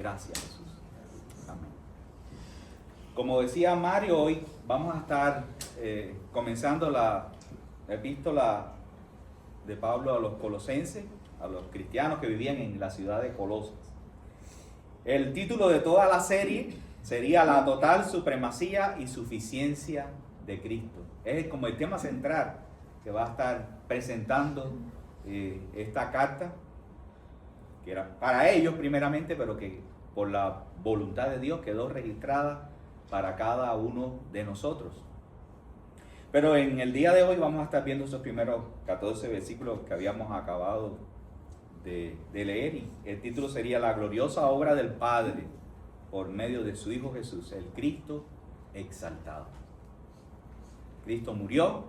Gracias, Jesús. Amén. Como decía Mario, hoy vamos a estar comenzando la epístola de Pablo a los colosenses, a los cristianos que vivían en la ciudad de Colosas. El título de toda la serie sería La total supremacía y suficiencia de Cristo. Es como el tema central que va a estar presentando esta carta, que era para ellos primeramente, pero que por la voluntad de Dios quedó registrada para cada uno de nosotros. Pero en el día de hoy vamos a estar viendo esos primeros 14 versículos que habíamos acabado de leer, y el título sería La gloriosa obra del Padre por medio de su Hijo Jesús, el Cristo exaltado. Cristo murió,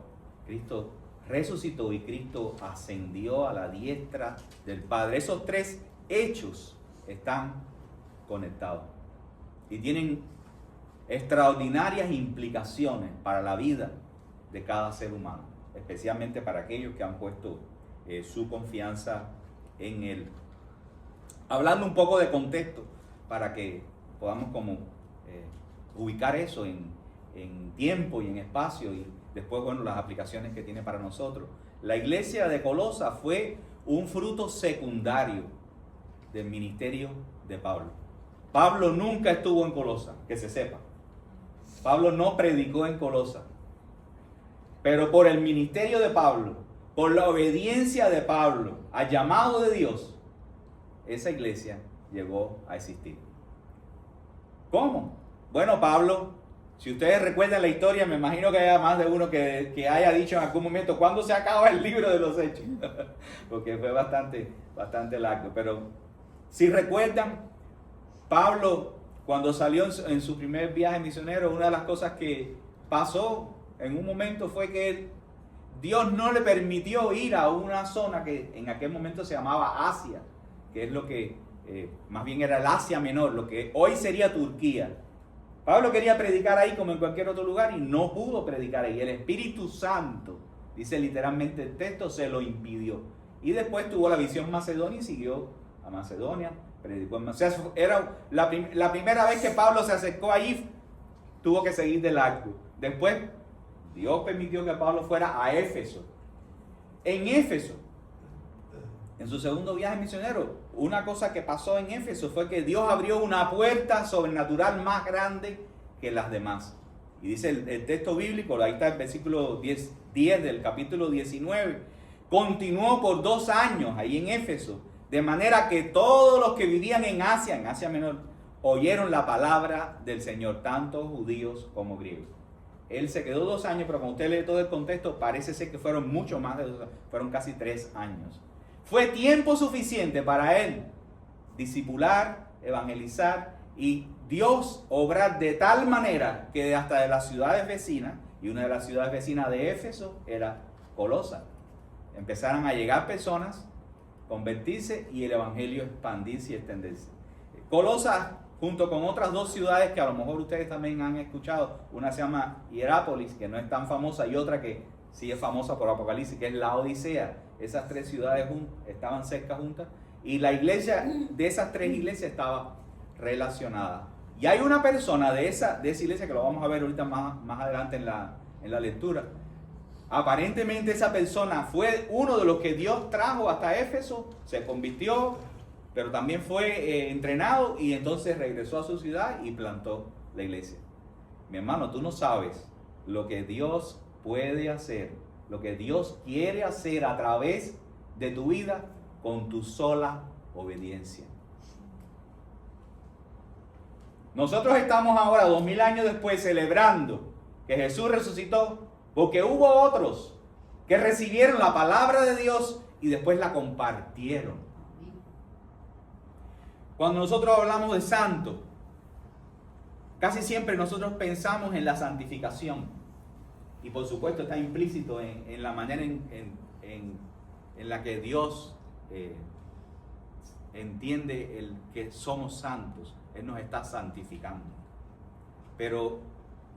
Cristo resucitó y Cristo ascendió a la diestra del Padre. Esos tres hechos están conectados y tienen extraordinarias implicaciones para la vida de cada ser humano, especialmente para aquellos que han puesto su confianza en Él. Hablando un poco de contexto para que podamos como ubicar eso en tiempo y en espacio, y después, bueno, las aplicaciones que tiene para nosotros. La iglesia de Colosas fue un fruto secundario del ministerio de Pablo. Pablo nunca estuvo en Colosas, que se sepa. Pablo no predicó en Colosas. Pero por el ministerio de Pablo, por la obediencia de Pablo al llamado de Dios, esa iglesia llegó a existir. ¿Cómo? Bueno, Pablo, si ustedes recuerdan la historia, me imagino que haya más de uno que haya dicho en algún momento, ¿cuándo se acaba el libro de los Hechos? Porque fue bastante largo. Pero si recuerdan, Pablo, cuando salió en su primer viaje misionero, una de las cosas que pasó en un momento fue que Dios no le permitió ir a una zona que en aquel momento se llamaba Asia, que es lo que más bien era el Asia Menor, lo que hoy sería Turquía. Pablo quería predicar ahí como en cualquier otro lugar y no pudo predicar ahí. El Espíritu Santo, dice literalmente el texto, se lo impidió. Y después tuvo la visión Macedonia y siguió a Macedonia, predicó en Macedonia. O sea, era la primera vez que Pablo se acercó allí, tuvo que seguir de largo. Después, Dios permitió que Pablo fuera a Éfeso. En Éfeso, en su segundo viaje misionero, una cosa que pasó en Éfeso fue que Dios abrió una puerta sobrenatural más grande que las demás. Y dice el texto bíblico, ahí está el versículo 10 del capítulo 19, continuó por 2 años ahí en Éfeso, de manera que todos los que vivían en Asia Menor, oyeron la palabra del Señor, tanto judíos como griegos. Él se quedó 2 años, pero cuando usted lee todo el contexto, parece ser que fueron mucho más de 2 años, fueron casi 3 años. Fue tiempo suficiente para él discipular, evangelizar y Dios obrar de tal manera que hasta de las ciudades vecinas, y una de las ciudades vecinas de Éfeso era Colosas, empezaron a llegar personas, convertirse y el evangelio expandirse y extenderse. Colosas, junto con otras 2 ciudades que a lo mejor ustedes también han escuchado, una se llama Hierápolis, que no es tan famosa, y otra que sí es famosa por Apocalipsis, que es la Odisea. Esas 3 ciudades estaban cerca juntas, y la iglesia de esas 3 iglesias estaba relacionada. Y hay una persona de esa iglesia, que lo vamos a ver ahorita más adelante en la lectura. Aparentemente esa persona fue uno de los que Dios trajo hasta Éfeso, se convirtió, pero también fue entrenado y entonces regresó a su ciudad y plantó la iglesia. Mi hermano, tú no sabes lo que Dios puede hacer, lo que Dios quiere hacer a través de tu vida con tu sola obediencia. Nosotros estamos ahora 2000 años después celebrando que Jesús resucitó porque hubo otros que recibieron la palabra de Dios y después la compartieron. Cuando nosotros hablamos de santo, casi siempre nosotros pensamos en la santificación. Y por supuesto está implícito en la manera en la que Dios entiende que somos santos. Él nos está santificando. Pero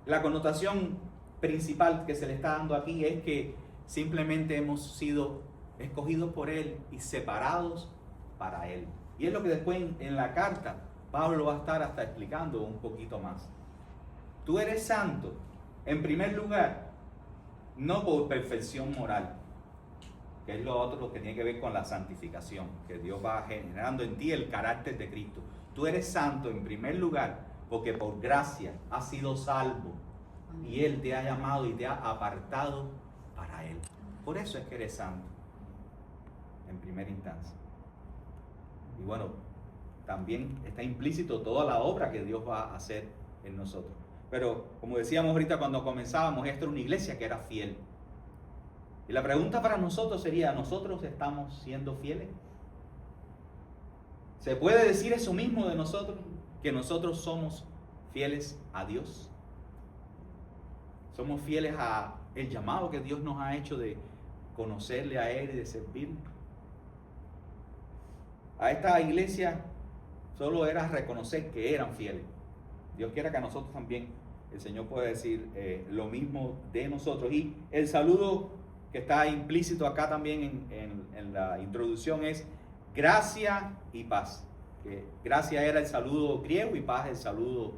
la connotación principal que se le está dando aquí es que simplemente hemos sido escogidos por Él y separados para Él. Y es lo que después en la carta Pablo va a estar hasta explicando un poquito más. Tú eres santo, en primer lugar, no por perfección moral, que es lo otro que tiene que ver con la santificación, que Dios va generando en ti el carácter de Cristo. Tú eres santo en primer lugar porque por gracia has sido salvo y Él te ha llamado y te ha apartado para Él. Por eso es que eres santo en primera instancia. Y bueno, también está implícito toda la obra que Dios va a hacer en nosotros. Pero como decíamos ahorita cuando comenzábamos, esta era una iglesia que era fiel. Y la pregunta para nosotros sería, ¿nosotros estamos siendo fieles? ¿Se puede decir eso mismo de nosotros? ¿Que nosotros somos fieles a Dios? ¿Somos fieles a el llamado que Dios nos ha hecho de conocerle a Él y de servirle? A esta iglesia solo era reconocer que eran fieles. Dios quiera que a nosotros también el Señor pueda decir lo mismo de nosotros. Y el saludo que está implícito acá también en la introducción es gracia y paz. Gracia era el saludo griego y paz el saludo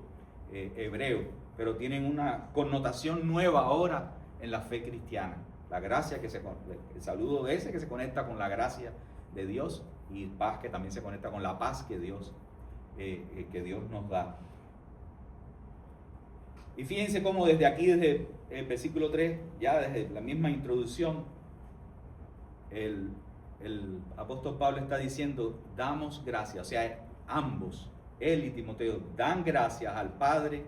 hebreo, pero tienen una connotación nueva ahora en la fe cristiana. La gracia el saludo de ese que se conecta con la gracia de Dios, y paz que también se conecta con la paz que Dios nos da. Y fíjense cómo desde aquí, desde el versículo 3, ya desde la misma introducción, el apóstol Pablo está diciendo, damos gracias, o sea, ambos, él y Timoteo, dan gracias al Padre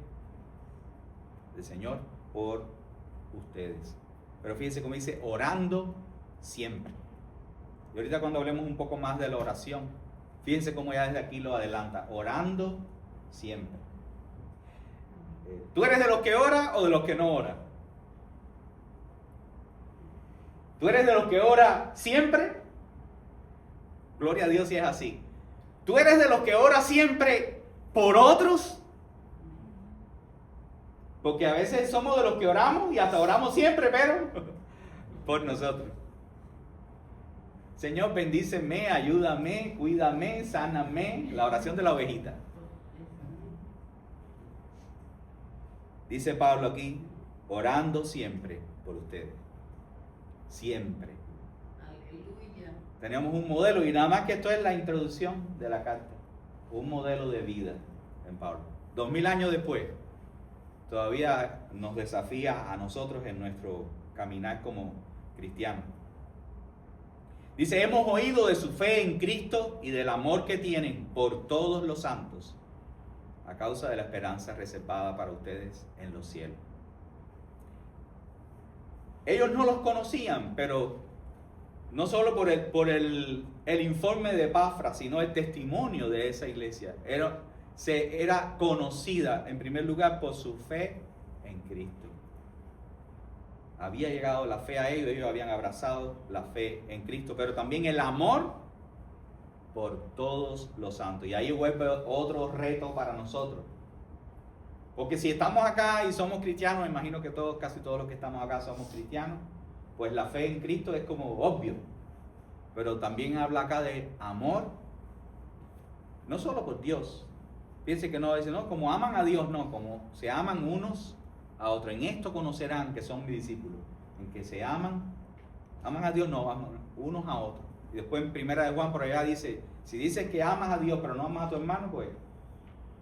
del Señor por ustedes. Pero fíjense cómo dice, orando siempre. Y ahorita cuando hablemos un poco más de la oración, fíjense cómo ya desde aquí lo adelanta, orando siempre. ¿Tú eres de los que ora o de los que no ora? ¿Tú eres de los que ora siempre? Gloria a Dios si es así. ¿Tú eres de los que ora siempre por otros? Porque a veces somos de los que oramos y hasta oramos siempre, pero por nosotros. Señor, bendíceme, ayúdame, cuídame, sáname. La oración de la ovejita. Dice Pablo aquí, orando siempre por ustedes. Siempre. Aleluya. Tenemos un modelo, y nada más que esto es la introducción de la carta. Un modelo de vida en Pablo. 2000 años después, todavía nos desafía a nosotros en nuestro caminar como cristianos. Dice, hemos oído de su fe en Cristo y del amor que tienen por todos los santos, a causa de la esperanza reservada para ustedes en los cielos. Ellos no los conocían, pero no solo por el informe de Epafras, sino el testimonio de esa iglesia. Era conocida en primer lugar por su fe en Cristo. Había llegado la fe a ellos habían abrazado la fe en Cristo, pero también el amor por todos los santos. Y ahí vuelve otro reto para nosotros. Porque si estamos acá y somos cristianos, imagino que casi todos los que estamos acá somos cristianos, pues la fe en Cristo es como obvio. Pero también habla acá de amor, no solo por Dios. Piense que no dice, no, como aman a Dios, no, como se aman unos a otros. En esto conocerán que son mis discípulos, en que se aman a Dios, no, aman unos a otros. Y después en primera de Juan por allá dice, si dices que amas a Dios pero no amas a tu hermano, pues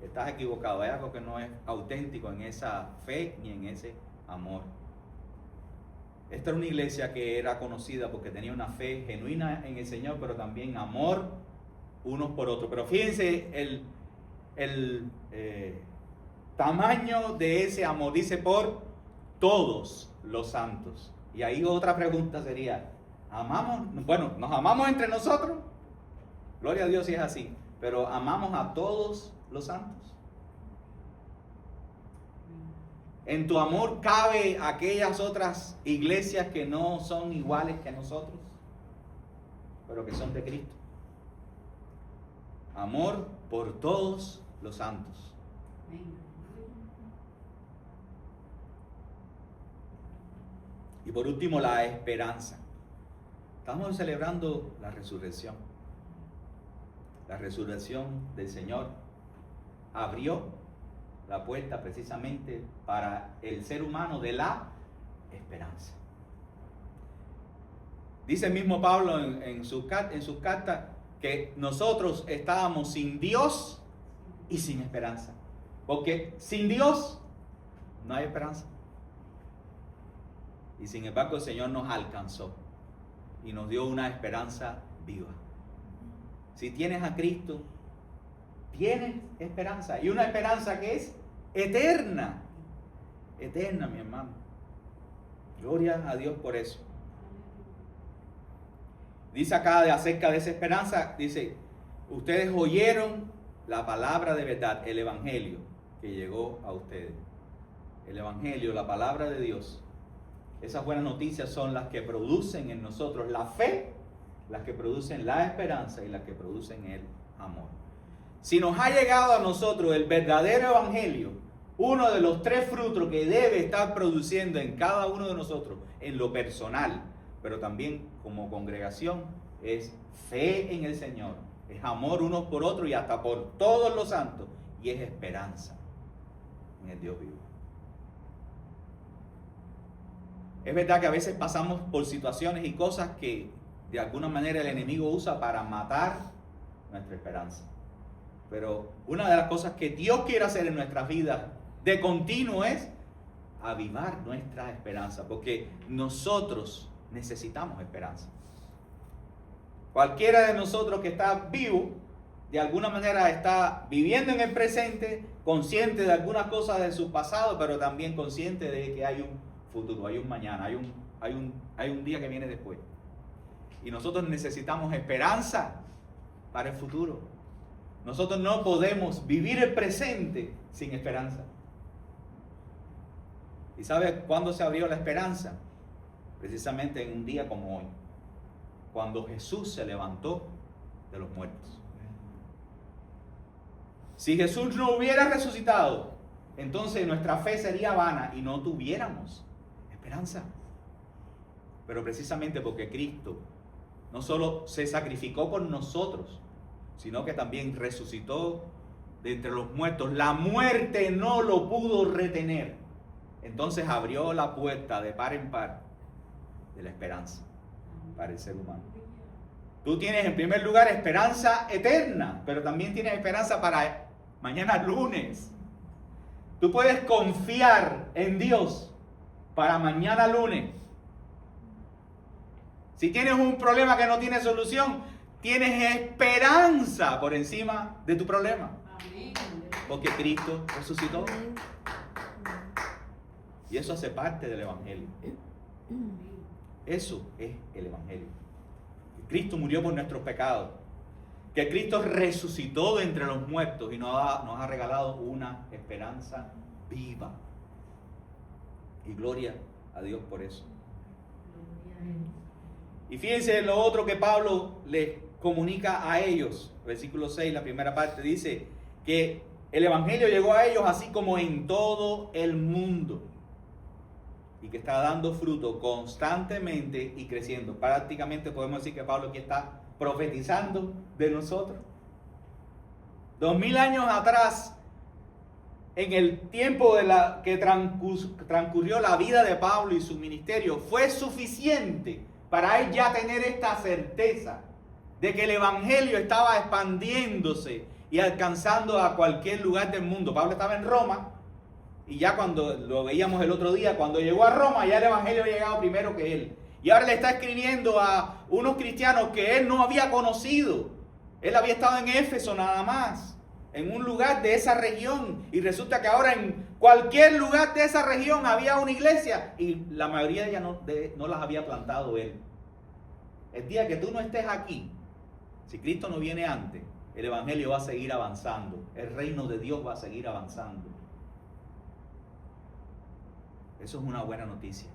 estás equivocado. Hay algo que no es auténtico en esa fe ni en ese amor. Esta era una iglesia que era conocida porque tenía una fe genuina en el Señor, pero también amor unos por otros. Pero fíjense el tamaño de ese amor. Dice por todos los santos. Y ahí otra pregunta sería, ¿nos amamos entre nosotros? Gloria a Dios si es así. Pero ¿amamos a todos los santos? ¿En tu amor cabe aquellas otras iglesias que no son iguales que nosotros, pero que son de Cristo? Amor por todos los santos. Y por último, la esperanza. Estamos celebrando la resurrección del Señor. abrió la puerta precisamente para el ser humano de la esperanza. Dice el mismo Pablo en sus cartas que nosotros estábamos sin Dios y sin esperanza. Porque sin Dios no hay esperanza. Y sin embargo el Señor nos alcanzó y nos dio una esperanza viva. Si tienes a Cristo, tienes esperanza. Y una esperanza que es eterna. Eterna, mi hermano. Gloria a Dios por eso. Dice acá acerca de esa esperanza, dice, ustedes oyeron la palabra de verdad, el evangelio que llegó a ustedes. El evangelio, la palabra de Dios. Esas buenas noticias son las que producen en nosotros la fe, las que producen la esperanza y las que producen el amor. Si nos ha llegado a nosotros el verdadero evangelio, uno de los 3 frutos que debe estar produciendo en cada uno de nosotros, en lo personal, pero también como congregación, es fe en el Señor, es amor unos por otros y hasta por todos los santos, y es esperanza en el Dios vivo. Es verdad que a veces pasamos por situaciones y cosas que de alguna manera el enemigo usa para matar nuestra esperanza. Pero una de las cosas que Dios quiere hacer en nuestras vidas de continuo es avivar nuestra esperanza, porque nosotros necesitamos esperanza. Cualquiera de nosotros que está vivo, de alguna manera está viviendo en el presente, consciente de algunas cosas de su pasado, pero también consciente de que hay un futuro, hay un mañana, hay un día que viene después. Y nosotros necesitamos esperanza para el futuro. Nosotros no podemos vivir el presente sin esperanza. ¿Y sabe cuándo se abrió la esperanza? Precisamente en un día como hoy, cuando Jesús se levantó de los muertos. Si Jesús no hubiera resucitado, entonces nuestra fe sería vana y no tuviéramos esperanza. Pero precisamente porque Cristo no solo se sacrificó por nosotros, sino que también resucitó de entre los muertos. La muerte no lo pudo retener. Entonces abrió la puerta de par en par de la esperanza para el ser humano. Tú tienes en primer lugar esperanza eterna, pero también tienes esperanza para mañana lunes. Tú puedes confiar en Dios para mañana lunes. Si tienes un problema que no tiene solución, tienes esperanza por encima de tu problema. Porque Cristo resucitó. Y eso hace parte del evangelio. Eso es el evangelio. Cristo murió por nuestros pecados. Que Cristo resucitó de entre los muertos y nos ha regalado una esperanza viva. Y gloria a Dios por eso. Y fíjense lo otro que Pablo les comunica a ellos. Versículo 6, la primera parte, dice que el evangelio llegó a ellos así como en todo el mundo. Y que está dando fruto constantemente y creciendo. Prácticamente podemos decir que Pablo aquí está profetizando de nosotros. 2000 años atrás, en el tiempo que transcurrió la vida de Pablo y su ministerio, fue suficiente para él ya tener esta certeza de que el evangelio estaba expandiéndose y alcanzando a cualquier lugar del mundo. Pablo estaba en Roma. Y ya cuando lo veíamos el otro día, cuando llegó a Roma, ya el evangelio había llegado primero que él. Y ahora le está escribiendo a unos cristianos que él no había conocido. Él había estado en Éfeso nada más, en un lugar de esa región. Y resulta que ahora en cualquier lugar de esa región había una iglesia. Y la mayoría de ellas no las había plantado él. El día que tú no estés aquí, si Cristo no viene antes, el evangelio va a seguir avanzando. El reino de Dios va a seguir avanzando. Eso es una buena noticia.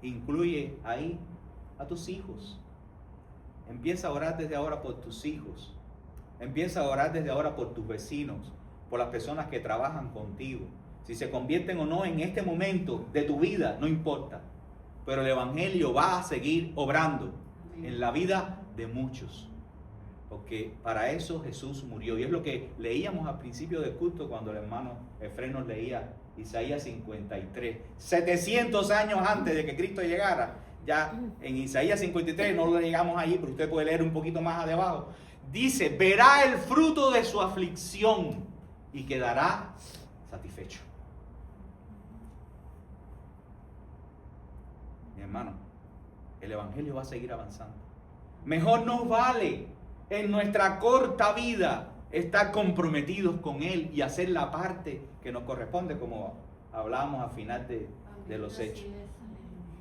Incluye ahí a tus hijos. Empieza a orar desde ahora por tus hijos. Empieza a orar desde ahora por tus vecinos, por las personas que trabajan contigo. Si se convierten o no en este momento de tu vida, no importa. Pero el evangelio va a seguir obrando en la vida de muchos. porque para eso Jesús murió. Y es lo que leíamos al principio del culto cuando el hermano Efraín nos leía Isaías 53. 700 años antes de que Cristo llegara, ya en Isaías 53, no lo llegamos allí, pero usted puede leer un poquito más abajo. Dice, verá el fruto de su aflicción y quedará satisfecho. Mi hermano, el evangelio va a seguir avanzando. Mejor nos vale en nuestra corta vida estar comprometidos con Él y hacer la parte que nos corresponde, como hablábamos al final de los Hechos.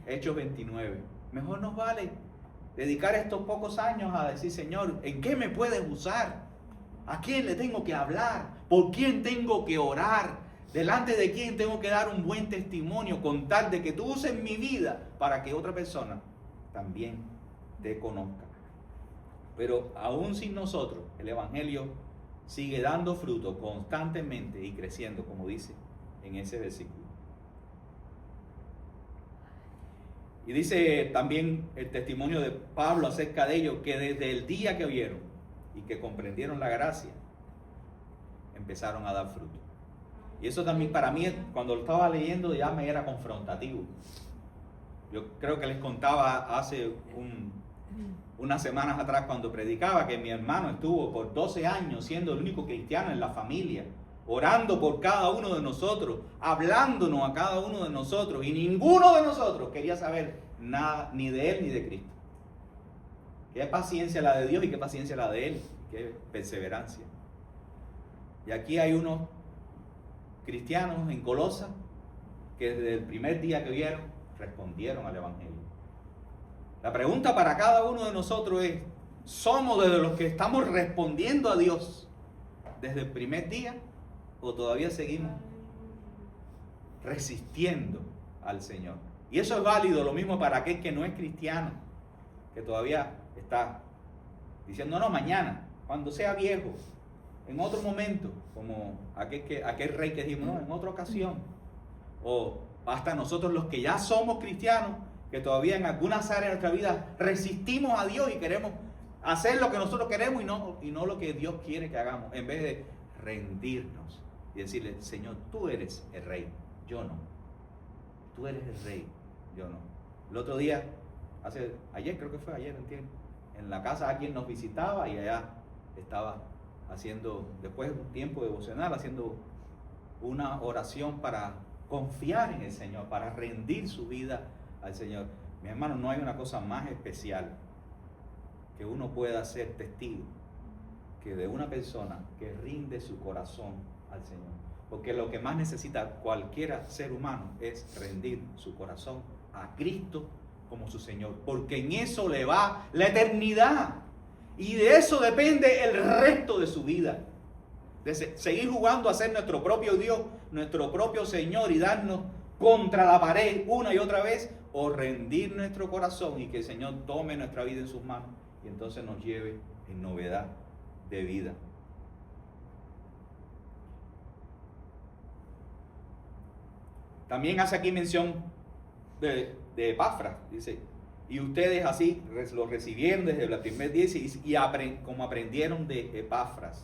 Hechos 29. Mejor nos vale dedicar estos pocos años a decir, Señor, ¿en qué me puedes usar? ¿A quién le tengo que hablar? ¿Por quién tengo que orar? ¿Delante de quién tengo que dar un buen testimonio? Con tal de que tú uses mi vida para que otra persona también te conozca. Pero aún sin nosotros, el evangelio sigue dando fruto constantemente y creciendo, como dice en ese versículo. Y dice también el testimonio de Pablo acerca de ellos, que desde el día que oyeron y que comprendieron la gracia, empezaron a dar fruto. Y eso también para mí, cuando lo estaba leyendo, ya me era confrontativo. Yo creo que les contaba hace unas semanas atrás cuando predicaba que mi hermano estuvo por 12 años siendo el único cristiano en la familia, orando por cada uno de nosotros, hablándonos a cada uno de nosotros, y ninguno de nosotros quería saber nada ni de él ni de Cristo. Qué paciencia la de Dios y qué paciencia la de él, qué perseverancia. Y aquí hay unos cristianos en Colosa que desde el primer día que oyeron respondieron al evangelio. La pregunta para cada uno de nosotros es, ¿somos de los que estamos respondiendo a Dios desde el primer día o todavía seguimos resistiendo al Señor? Y eso es válido, lo mismo para aquel que no es cristiano, que todavía está diciendo, no, mañana, cuando sea viejo, en otro momento, como aquel rey que dijimos, no, en otra ocasión. O hasta nosotros los que ya somos cristianos, que todavía en algunas áreas de nuestra vida resistimos a Dios y queremos hacer lo que nosotros queremos y no lo que Dios quiere que hagamos, en vez de rendirnos y decirle, Señor, tú eres el rey, yo no. Tú eres el rey, yo no. El otro día, ayer creo que fue ayer, entiendo, en la casa alguien nos visitaba y allá estaba haciendo, después de un tiempo devocional, haciendo una oración para confiar en el Señor, para rendir su vida al Señor. Mi hermano, no hay una cosa más especial que uno pueda ser testigo que de una persona que rinde su corazón al Señor. Porque lo que más necesita cualquier ser humano es rendir su corazón a Cristo como su Señor. Porque en eso le va la eternidad. Y de eso depende el resto de su vida. De seguir jugando a ser nuestro propio Dios, nuestro propio Señor y darnos contra la pared una y otra vez, o rendir nuestro corazón y que el Señor tome nuestra vida en sus manos y entonces nos lleve en novedad de vida. También hace aquí mención de Epafras, dice, y ustedes así lo recibieron desde la primer día y como aprendieron de Epafras.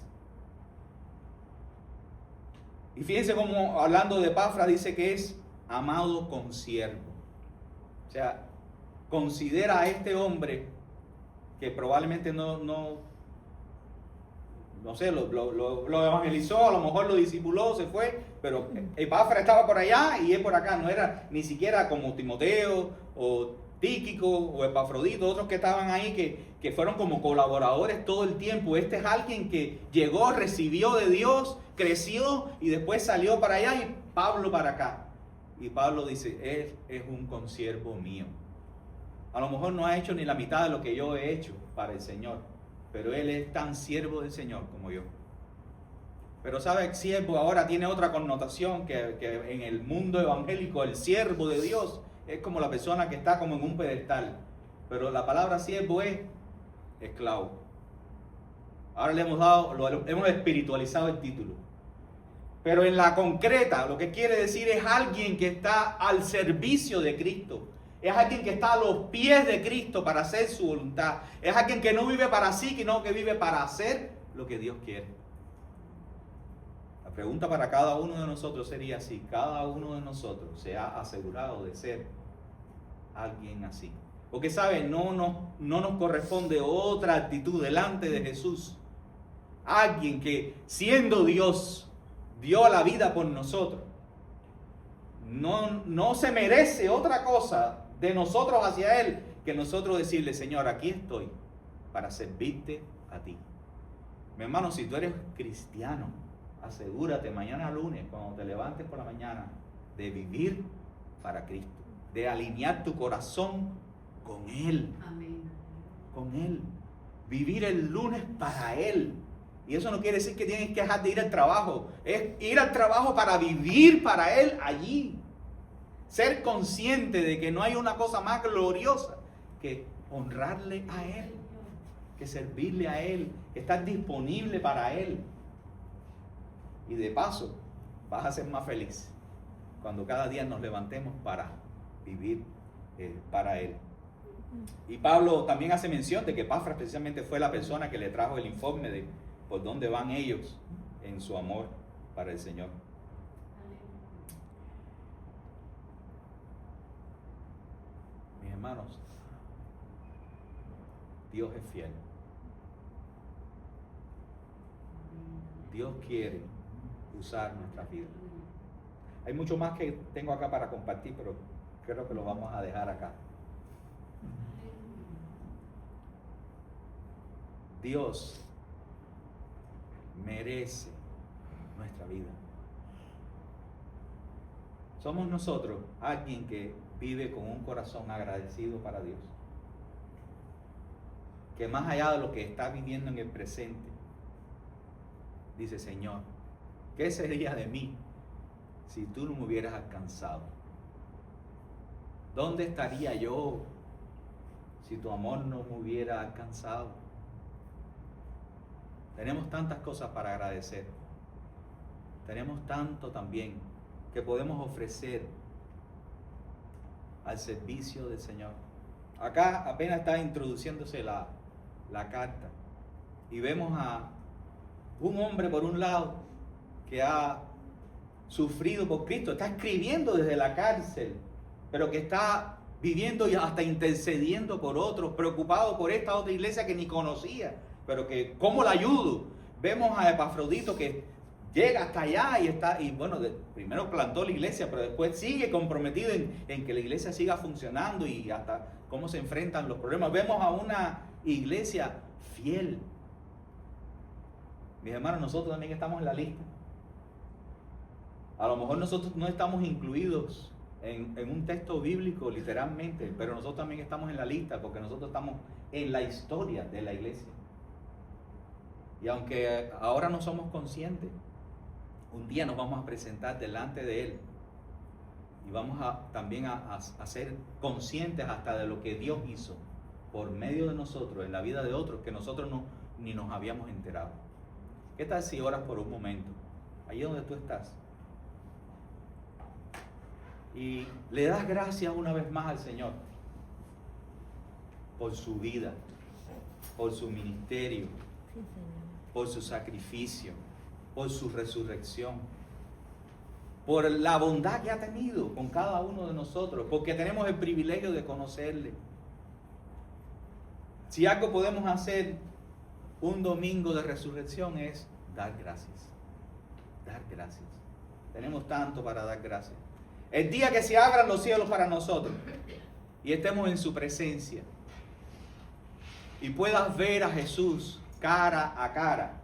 Y fíjense cómo hablando de Epafras dice que es amado consiervo. O sea, considera a este hombre que probablemente no sé, lo evangelizó, a lo mejor lo discipuló, se fue, pero Epafras estaba por allá y él por acá, no era ni siquiera como Timoteo o Tíquico o Epafrodito, otros que estaban ahí que fueron como colaboradores todo el tiempo. Este es alguien que llegó, recibió de Dios, creció y después salió para allá y Pablo para acá. Y Pablo dice, él es un consiervo mío. A lo mejor no ha hecho ni la mitad de lo que yo he hecho para el Señor, pero él es tan siervo del Señor como yo. Pero sabe, siervo ahora tiene otra connotación que en el mundo evangélico, el siervo de Dios es como la persona que está como en un pedestal. Pero la palabra siervo es esclavo. Ahora le hemos espiritualizado el título. Pero en la concreta, lo que quiere decir es alguien que está al servicio de Cristo, Es alguien que está a los pies de Cristo para hacer su voluntad. Es alguien que no vive para sí, sino que vive para hacer lo que Dios quiere. La pregunta para cada uno de nosotros sería si cada uno de nosotros se ha asegurado de ser alguien así. Porque, ¿saben? No nos corresponde otra actitud delante de Jesús. Alguien que, siendo Dios, dio la vida por nosotros. No se merece otra cosa de nosotros hacia Él que nosotros decirle: Señor, aquí estoy para servirte a ti. Mi hermano, si tú eres cristiano, asegúrate mañana lunes, cuando te levantes por la mañana, de vivir para Cristo, de alinear tu corazón con Él. Amén. Con Él. Vivir el lunes para Él. Y eso no quiere decir que tienes que dejar de ir al trabajo. Es ir al trabajo para vivir para Él allí. Ser consciente de que no hay una cosa más gloriosa que honrarle a Él, que servirle a Él, que estar disponible para Él. Y de paso, vas a ser más feliz cuando cada día nos levantemos para vivir para Él. Y Pablo también hace mención de que Epafras precisamente fue la persona que le trajo el informe de por dónde van ellos en su amor para el Señor. Mis hermanos, Dios es fiel. Dios quiere usar nuestras vidas. Hay mucho más que tengo acá para compartir, pero creo que lo vamos a dejar acá. Dios merece nuestra vida. Somos nosotros alguien que vive con un corazón agradecido para Dios, que más allá de lo que está viviendo en el presente, dice: Señor, ¿qué sería de mí si tú no me hubieras alcanzado? ¿Dónde estaría yo si tu amor no me hubiera alcanzado? Tenemos tantas cosas para agradecer. Tenemos tanto también que podemos ofrecer al servicio del Señor. Acá apenas está introduciéndose la carta y vemos a un hombre por un lado que ha sufrido por Cristo, está escribiendo desde la cárcel, pero que está viviendo y hasta intercediendo por otros, preocupado por esta otra iglesia que ni conocía, pero que ¿cómo la ayudo? Vemos a Epafrodito que llega hasta allá y bueno, primero plantó la iglesia, pero después sigue comprometido en que la iglesia siga funcionando y hasta cómo se enfrentan los problemas. Vemos a una iglesia fiel. Mis hermanos, nosotros también estamos en la lista. A lo mejor nosotros no estamos incluidos en un texto bíblico literalmente, pero nosotros también estamos en la lista porque nosotros estamos en la historia de la iglesia. Y aunque ahora no somos conscientes, un día nos vamos a presentar delante de Él y vamos también a ser conscientes hasta de lo que Dios hizo por medio de nosotros en la vida de otros que nosotros ni nos habíamos enterado. ¿Qué tal si oras por un momento, allí donde tú estás, y le das gracias una vez más al Señor por su vida, por su ministerio, por su sacrificio, por su resurrección, por la bondad que ha tenido con cada uno de nosotros, porque tenemos el privilegio de conocerle? Si algo podemos hacer un domingo de resurrección es dar gracias. Dar gracias. Tenemos tanto para dar gracias. El día que se abran los cielos para nosotros y estemos en su presencia y puedas ver a Jesús cara a cara,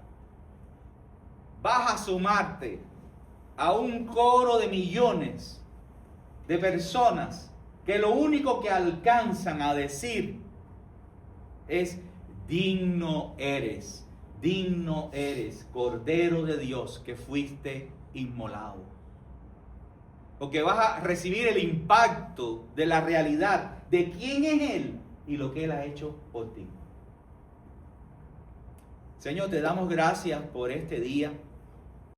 vas a sumarte a un coro de millones de personas que lo único que alcanzan a decir es: digno eres, Cordero de Dios, que fuiste inmolado. Porque vas a recibir el impacto de la realidad de quién es Él y lo que Él ha hecho por ti. Señor, te damos gracias por este día.